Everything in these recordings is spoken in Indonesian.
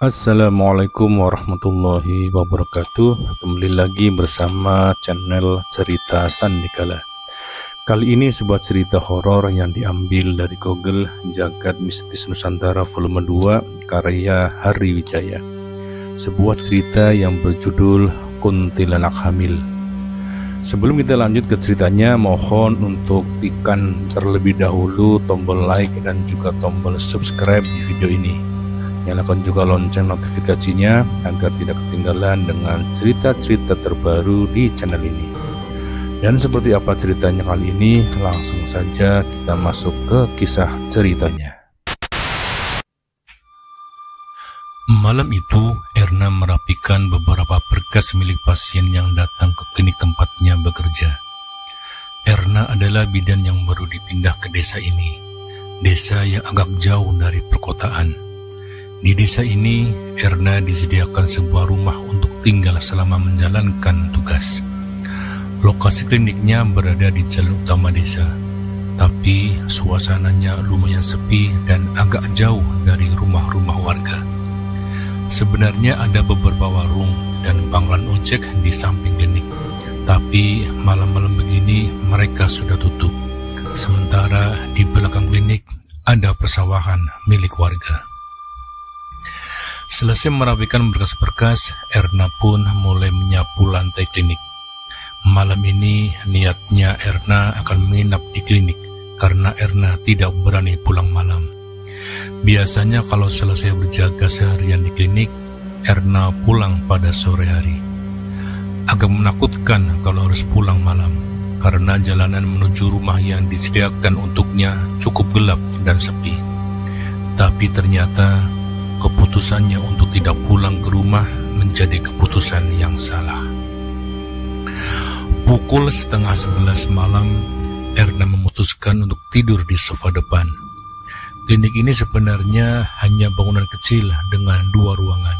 Assalamualaikum warahmatullahi wabarakatuh. Kembali lagi bersama channel Cerita Sandikala. Kali ini sebuah cerita horor yang diambil dari Google, Jagat Mistis Nusantara volume 2 karya Hari Wijaya. Sebuah cerita yang berjudul Kuntilanak Hamil. Sebelum kita lanjut ke ceritanya, mohon untuk tekan terlebih dahulu tombol like dan juga tombol subscribe di video ini. Nyalakan juga lonceng notifikasinya agar tidak ketinggalan dengan cerita-cerita terbaru di channel ini. Dan seperti apa ceritanya kali ini, langsung saja kita masuk ke kisah ceritanya. Malam itu, Erna merapikan beberapa berkas milik pasien yang datang ke klinik tempatnya bekerja. Erna adalah bidan yang baru dipindah ke desa ini, desa yang agak jauh dari perkotaan. Di desa ini, Erna disediakan sebuah rumah untuk tinggal selama menjalankan tugas. Lokasi kliniknya berada di jalan utama desa, tapi suasananya lumayan sepi dan agak jauh dari rumah-rumah warga. Sebenarnya ada beberapa warung dan pangkalan ojek di samping klinik, tapi malam-malam begini mereka sudah tutup. Sementara di belakang klinik ada persawahan milik warga. Selesai merapikan berkas-berkas, Erna pun mulai menyapu lantai klinik. Malam ini niatnya Erna akan menginap di klinik karena Erna tidak berani pulang malam. Biasanya kalau selesai berjaga seharian di klinik, Erna pulang pada sore hari. Agak menakutkan kalau harus pulang malam karena jalanan menuju rumah yang disediakan untuknya cukup gelap dan sepi. Tapi ternyata keputusannya untuk tidak pulang ke rumah menjadi keputusan yang salah. Pukul 10:30 malam, Erna memutuskan untuk tidur di sofa depan. Klinik ini sebenarnya hanya bangunan kecil dengan 2 ruangan.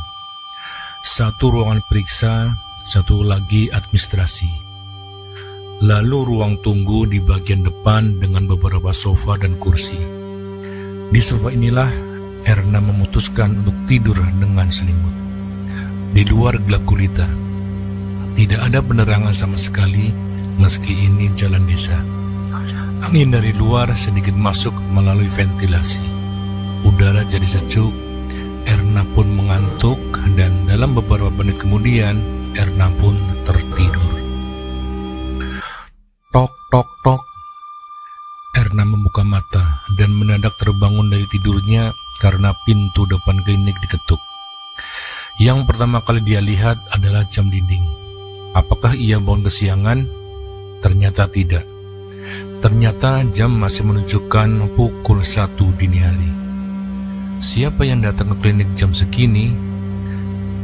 Satu ruangan periksa, satu lagi administrasi. Lalu ruang tunggu di bagian depan dengan beberapa sofa dan kursi. Di sofa inilah Erna memutuskan untuk tidur dengan selimut. Di luar gelap gulita, tidak ada penerangan sama sekali meski ini jalan desa. Angin dari luar sedikit masuk melalui ventilasi. Udara jadi sejuk, Erna pun mengantuk dan dalam beberapa menit kemudian Erna pun tertidur. Tok tok tok. Erna membuka mata dan mendadak terbangun dari tidurnya karena pintu depan klinik diketuk. Yang pertama kali dia lihat adalah jam dinding. Apakah ia bangun kesiangan? Ternyata tidak. Ternyata jam masih menunjukkan pukul 1 dini hari. Siapa yang datang ke klinik jam segini?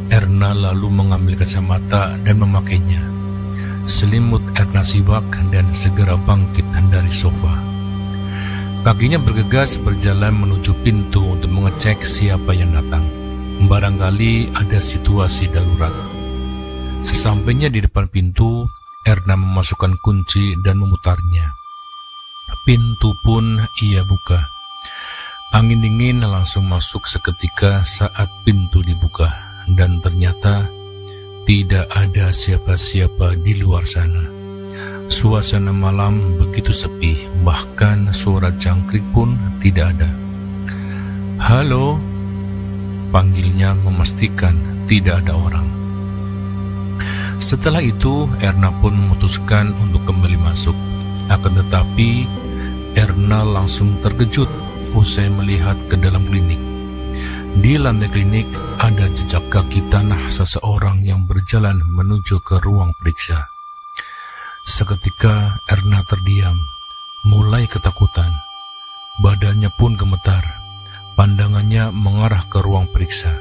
Erna lalu mengambil kacamata dan memakainya. Selimut Erna sibak dan segera bangkit dari sofa. Kakinya bergegas berjalan menuju pintu untuk mengecek siapa yang datang. Barangkali ada situasi darurat. Sesampainya di depan pintu, Erna memasukkan kunci dan memutarnya. Pintu pun ia buka. Angin dingin langsung masuk seketika saat pintu dibuka, dan ternyata tidak ada siapa-siapa di luar sana. Suasana malam begitu sepi, bahkan suara jangkrik pun tidak ada. Halo, panggilnya memastikan tidak ada orang. Setelah itu, Erna pun memutuskan untuk kembali masuk. Akan tetapi, Erna langsung terkejut usai melihat ke dalam klinik. Di lantai klinik ada jejak kaki tanah seseorang yang berjalan menuju ke ruang periksa. Seketika Erna terdiam, mulai ketakutan. Badannya pun gemetar. Pandangannya mengarah ke ruang periksa.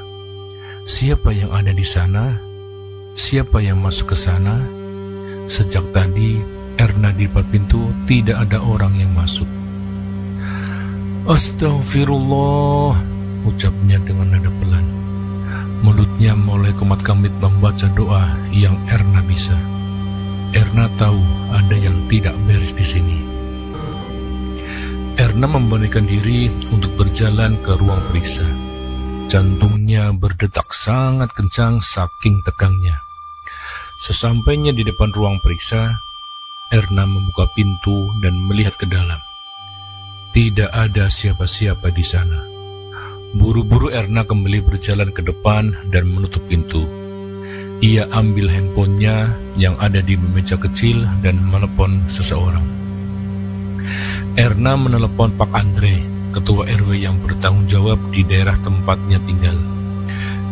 Siapa yang ada di sana? Siapa yang masuk ke sana? Sejak tadi, Erna di depan pintu tidak ada orang yang masuk. Astagfirullah, ucapnya dengan nada pelan. Mulutnya mulai kemat-kamit membaca doa yang Erna bisa. Erna tahu ada yang tidak beres di sini. Erna memberanikan diri untuk berjalan ke ruang periksa. Jantungnya berdetak sangat kencang saking tegangnya. Sesampainya di depan ruang periksa, Erna membuka pintu dan melihat ke dalam. Tidak ada siapa-siapa di sana. Buru-buru Erna kembali berjalan ke depan dan menutup pintu. Ia ambil handphonenya yang ada di meja kecil dan menelepon seseorang. Erna menelepon Pak Andre, ketua RW yang bertanggung jawab di daerah tempatnya tinggal.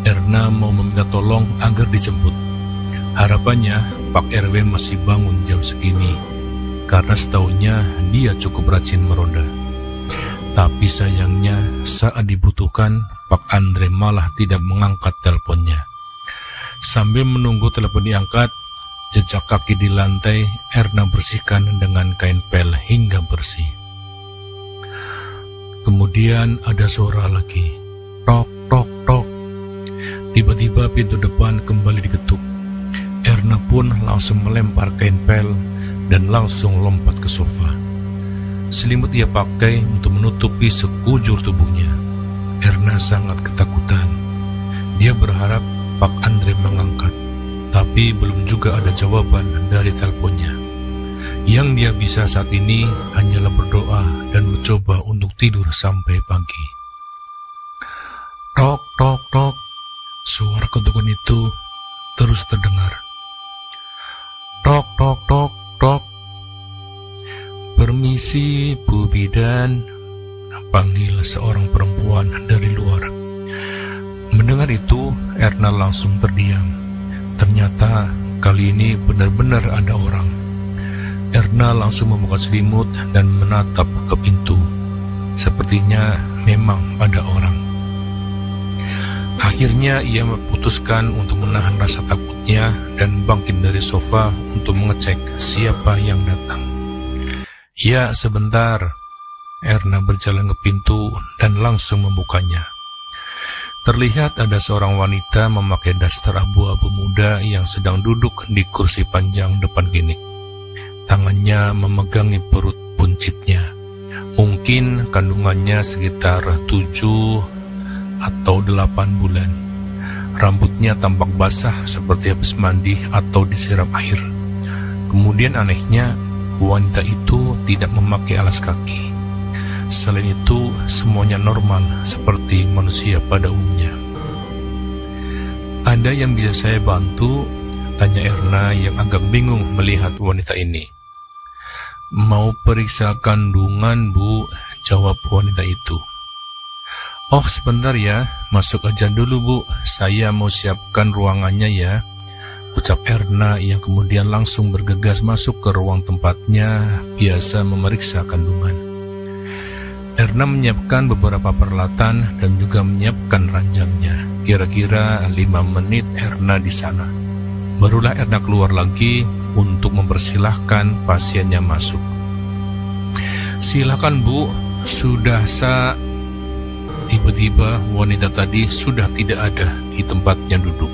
Erna mau meminta tolong agar dijemput. Harapannya Pak RW masih bangun jam segini, karena setahunya dia cukup rajin meronda. Tapi sayangnya saat dibutuhkan, Pak Andre malah tidak mengangkat teleponnya. Sambil menunggu telepon diangkat, jejak kaki di lantai Erna bersihkan dengan kain pel hingga bersih. Kemudian ada suara lagi, tok tok tok. Tiba-tiba pintu depan kembali diketuk. Erna pun langsung melempar kain pel dan langsung lompat ke sofa. Selimut ia pakai untuk menutupi sekujur tubuhnya. Erna sangat ketakutan. Dia berharap Pak Andre mengangkat, tapi belum juga ada jawaban dari teleponnya. Yang dia bisa saat ini hanyalah berdoa dan mencoba untuk tidur sampai pagi. Tok, tok, tok. Suara ketukan itu terus terdengar. Tok, tok, tok, tok. Permisi, Bu Bidan, panggil seorang perempuan dari luar. Mendengar itu, Erna langsung terdiam. Ternyata kali ini benar-benar ada orang. Erna langsung membuka selimut dan menatap ke pintu. Sepertinya memang ada orang. Akhirnya ia memutuskan untuk menahan rasa takutnya dan bangkit dari sofa untuk mengecek siapa yang datang. Ya, sebentar. Erna berjalan ke pintu dan langsung membukanya. Terlihat ada seorang wanita memakai daster abu-abu muda yang sedang duduk di kursi panjang depan klinik. Tangannya memegangi perut buncitnya. Mungkin kandungannya sekitar 7 atau 8 bulan. Rambutnya tampak basah seperti habis mandi atau disiram air. Kemudian anehnya, wanita itu tidak memakai alas kaki. Selain itu, semuanya normal seperti manusia pada umumnya. Ada yang bisa saya bantu? Tanya Erna yang agak bingung melihat wanita ini. Mau periksa kandungan, Bu, jawab wanita itu. Oh, sebentar ya, masuk aja dulu, Bu. Saya mau siapkan ruangannya ya, ucap Erna yang kemudian langsung bergegas masuk ke ruang tempatnya biasa memeriksa kandungan. Erna menyiapkan beberapa peralatan dan juga menyiapkan ranjangnya. Kira-kira 5 menit Erna di sana. Barulah Erna keluar lagi untuk mempersilahkan pasiennya masuk. Silakan, Bu, sudah Tiba-tiba wanita tadi sudah tidak ada di tempatnya duduk.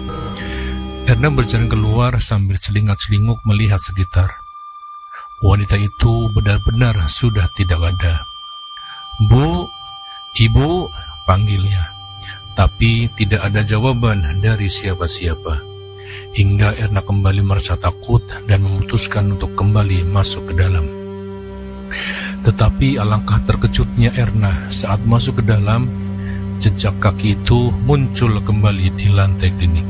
Erna berjalan keluar sambil celingak-celinguk melihat sekitar. Wanita itu benar-benar sudah tidak ada. Bu, Ibu, panggilnya. Tapi tidak ada jawaban dari siapa-siapa. Hingga Erna kembali merasa takut dan memutuskan untuk kembali masuk ke dalam. Tetapi alangkah terkejutnya Erna saat masuk ke dalam, jejak kaki itu muncul kembali di lantai klinik.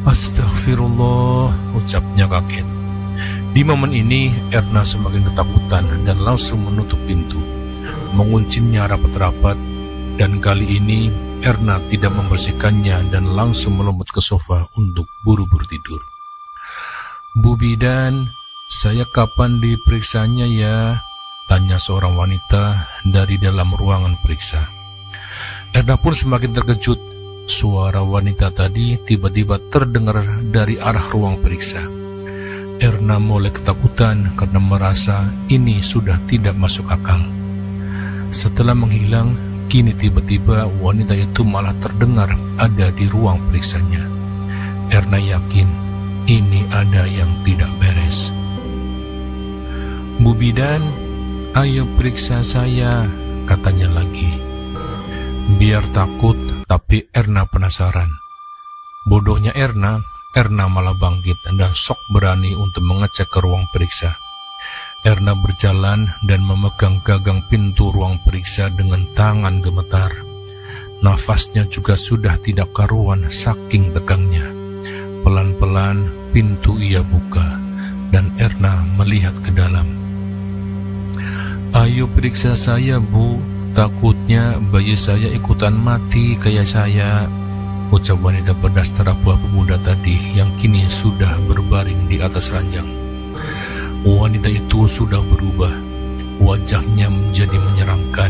Astagfirullah, ucapnya kaget. Di momen ini, Erna semakin ketakutan dan langsung menutup pintu, menguncinya rapat-rapat, dan kali ini Erna tidak membersihkannya dan langsung melompat ke sofa untuk buru-buru tidur. Bu Bidan, saya kapan diperiksanya ya? Tanya seorang wanita dari dalam ruangan periksa. Erna pun semakin terkejut. Suara wanita tadi tiba-tiba terdengar dari arah ruang periksa. Erna mulai ketakutan karena merasa ini sudah tidak masuk akal. Setelah menghilang, kini tiba-tiba wanita itu malah terdengar ada di ruang periksanya. Erna yakin ini ada yang tidak beres. Bu Bidan, ayo periksa saya, katanya lagi. Biar takut, Tapi Erna penasaran. Bodohnya Erna malah bangkit dan sok berani untuk mengecek ke ruang periksa. Erna berjalan dan memegang gagang pintu ruang periksa dengan tangan gemetar. Nafasnya juga sudah tidak karuan saking tegangnya. Pelan-pelan pintu ia buka dan Erna melihat ke dalam. "Ayo periksa saya, Bu. Takutnya bayi saya ikutan mati kayak saya," ucap wanita berdaster abu-abu muda tadi yang kini sudah berbaring di atas ranjang. Wanita itu sudah berubah. Wajahnya menjadi menyeramkan.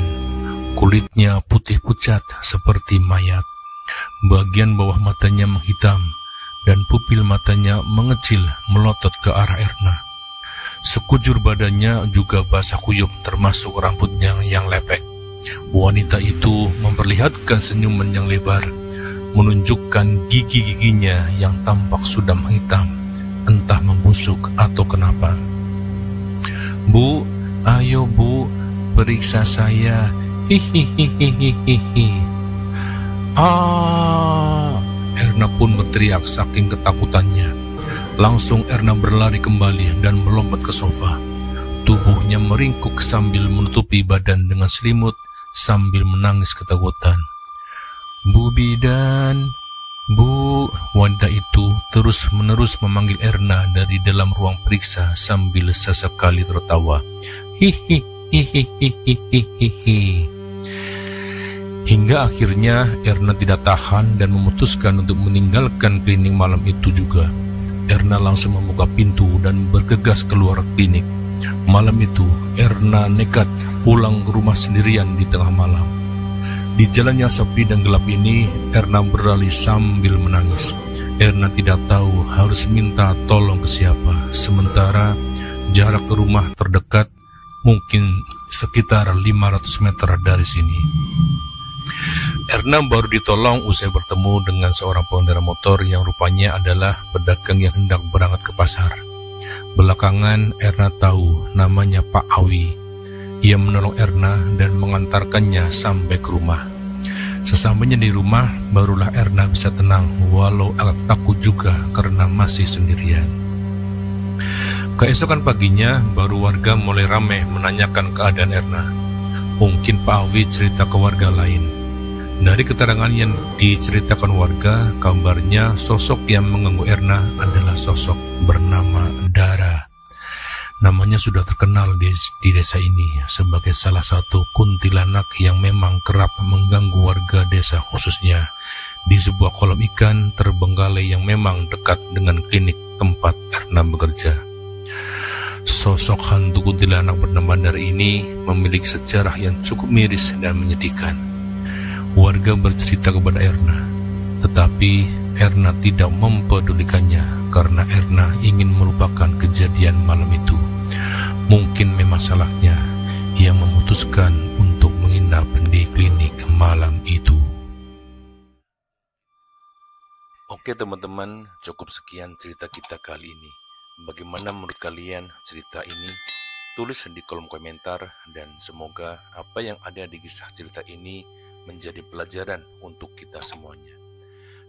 Kulitnya putih pucat seperti mayat. Bagian bawah matanya menghitam dan pupil matanya mengecil melotot ke arah Erna. Sekujur badannya juga basah kuyup termasuk rambutnya yang lepek. Wanita itu memperlihatkan senyuman yang lebar, menunjukkan gigi-giginya yang tampak sudah menghitam, entah membusuk atau kenapa. "Bu, ayo Bu, periksa saya. Hihihihihihi." Erna pun berteriak saking ketakutannya. Langsung Erna berlari kembali dan melompat ke sofa. Tubuhnya meringkuk sambil menutupi badan dengan selimut sambil menangis ketakutan. "Bu Bidan, Bu," wanita itu terus-menerus memanggil Erna dari dalam ruang periksa sambil sesekali tertawa. Hihihihihihihihi. Hingga akhirnya Erna tidak tahan dan memutuskan untuk meninggalkan klinik malam itu juga. Erna langsung membuka pintu dan bergegas keluar klinik. Malam itu Erna nekat pulang ke rumah sendirian di tengah malam. Di jalan yang sepi dan gelap ini, Erna berlari sambil menangis. Erna tidak tahu harus minta tolong ke siapa, sementara jarak ke rumah terdekat mungkin sekitar 500 meter dari sini. Erna baru ditolong usai bertemu dengan seorang pengendara motor yang rupanya adalah pedagang yang hendak berangkat ke pasar. Belakangan Erna tahu namanya Pak Awi. Ia menolong Erna dan mengantarkannya sampai ke rumah. Sesampainya di rumah, barulah Erna bisa tenang walau agak takut juga karena masih sendirian. Keesokan paginya, baru warga mulai ramai menanyakan keadaan Erna. Mungkin Pak Awi cerita ke warga lain. Dari keterangan yang diceritakan warga, kabarnya sosok yang mengganggu Erna adalah sosok bernama Dara. Namanya sudah terkenal di desa ini sebagai salah satu kuntilanak yang memang kerap mengganggu warga desa, khususnya di sebuah kolam ikan terbengkalai yang memang dekat dengan klinik tempat Erna bekerja. Sosok hantu kuntilanak bernama Dara ini memiliki sejarah yang cukup miris dan menyedihkan. Warga bercerita kepada Erna, tetapi Erna tidak mempedulikannya karena Erna ingin melupakan kejadian malam itu. Mungkin memang salahnya ia memutuskan untuk menginap di klinik malam itu. Oke teman-teman, cukup sekian cerita kita kali ini. Bagaimana menurut kalian cerita ini? Tulis di kolom komentar dan semoga apa yang ada di kisah cerita ini menjadi pelajaran untuk kita semuanya.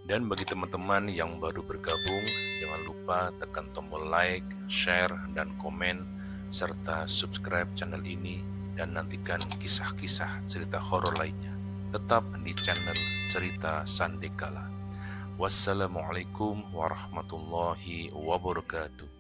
Dan bagi teman-teman yang baru bergabung, jangan lupa tekan tombol like, share, dan komen, serta subscribe channel ini dan nantikan kisah-kisah cerita horor lainnya. Tetap di channel Cerita Sandikala. Wassalamualaikum warahmatullahi wabarakatuh.